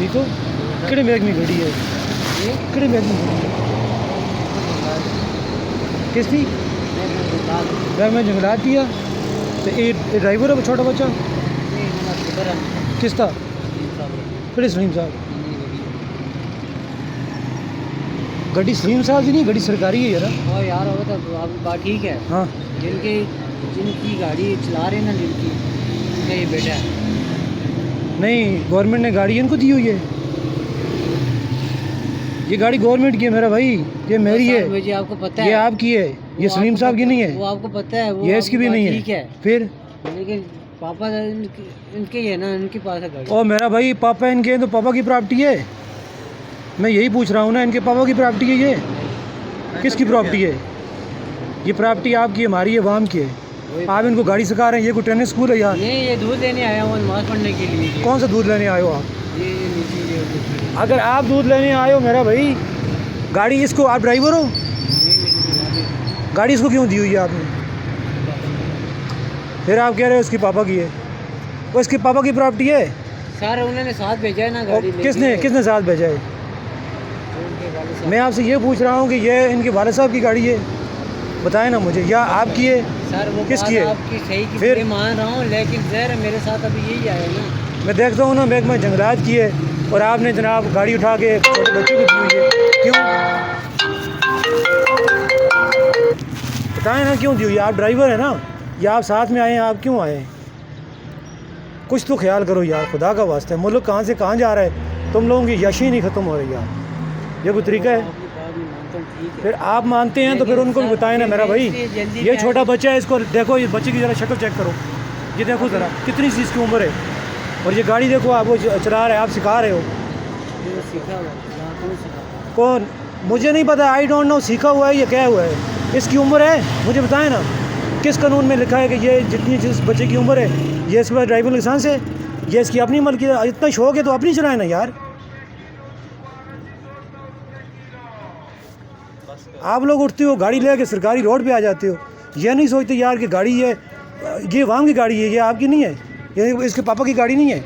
तो किड़े बैग में गाड़ी है, किड़े बैग में गाड़ी है, किसकी बैग में जंगलात दिया तो ये ड्राइवर है छोटा बच्चा किसका किड़े सलीम साहब गड्डी सलीम साहब की नहीं गड्डी सरकारी है यार। हाँ यार वो तो आपकी बात ठीक है। हाँ जिनकी गाड़ी चला रहे हैं ना जिनकी उनका ये बेटा है। नहीं गवर्नमेंट ने गाड़ी इनको दी हुई है, ये गाड़ी गवर्नमेंट की है मेरा भाई, ये मेरी है, मुझे आपको पता है ये आपकी है, ये सलीम साहब की नहीं है, वो आपको पता है, वो ये इसकी भी नहीं ठीक है। फिर लेकिन पापा इनके ही है ना, इनके पास है गाड़ी। ओ मेरा भाई पापा इनके हैं तो पापा की प्रॉपर्टी है, मैं यही पूछ रहा हूँ ना, इनके पापा की प्रॉपर्टी है ये, किसकी प्रॉपर्टी है ये? प्रॉपर्टी आपकी है, हमारी है, वाम की है। आप इनको गाड़ी सिखा रहे हैं, ये कोई टेनिस स्कूल है यार? नहीं ये दूध लेने आया हूँ नमाज पढ़ने के लिए। कौन सा दूध लेने आए हो आप? ये नीचे अगर आप दूध लेने आए हो मेरा भाई, गाड़ी इसको, आप ड्राइवर हो, गाड़ी इसको क्यों दी हुई है आपने? फिर आप कह रहे हो उसकी पापा की है, वो इसके पापा की प्रॉपर्टी है सर, उन्होंने साथ भेजा है ना गाड़ी। किसने साथ भेजा है? मैं आपसे ये पूछ रहा हूँ कि ये इनके वाले साहब की गाड़ी है, बताएं ना मुझे, या आपकी है? सर वो किसकी है? आपकी सही की फिर मान रहा हूँ, लेकिन जहर मेरे साथ अभी यही आया ना। मैं देखता हूँ ना महकमा जंगलात की है और आपने जनाब गाड़ी उठा के छोटे बच्चों को दी हुई है, क्यों बताएं ना, क्यों दी हुई है? आप ड्राइवर है ना, या आप साथ में आए हैं, आप क्यों आए हैं? कुछ तो ख्याल करो यार, खुदा का वास्ता है, मुल्क कहाँ से कहाँ जा रहा है, तुम लोगों की यशी नहीं ख़त्म हो रही यार, ये कोई तरीका है? फिर आप मानते हैं तो फिर उनको भी बताएं ना मेरा भाई, ये छोटा बच्चा है, इसको देखो, ये बच्चे की ज़रा शक्ल चेक करो, ये देखो ज़रा कितनी सी इसकी उम्र है, और ये गाड़ी देखो आप वो चला रहा है, आप सिखा रहे हो। कौन? मुझे नहीं पता, आई डोंट नो, सीखा हुआ है या क्या हुआ है, इसकी उम्र है मुझे बताएं ना, किस कानून में लिखा है कि ये जितनी जिस बच्चे की उम्र है ये इस पर ड्राइविंग लाइसेंस है, ये इसकी अपनी मर्जी है, इतना शौक है तो अपनी चलाए ना यार। आप लोग उठते हो गाड़ी लेके सरकारी रोड पे आ जाते हो, ये नहीं सोचते यार कि गाड़ी है, ये वाम की गाड़ी है, ये आपकी नहीं है, ये इसके पापा की गाड़ी नहीं है।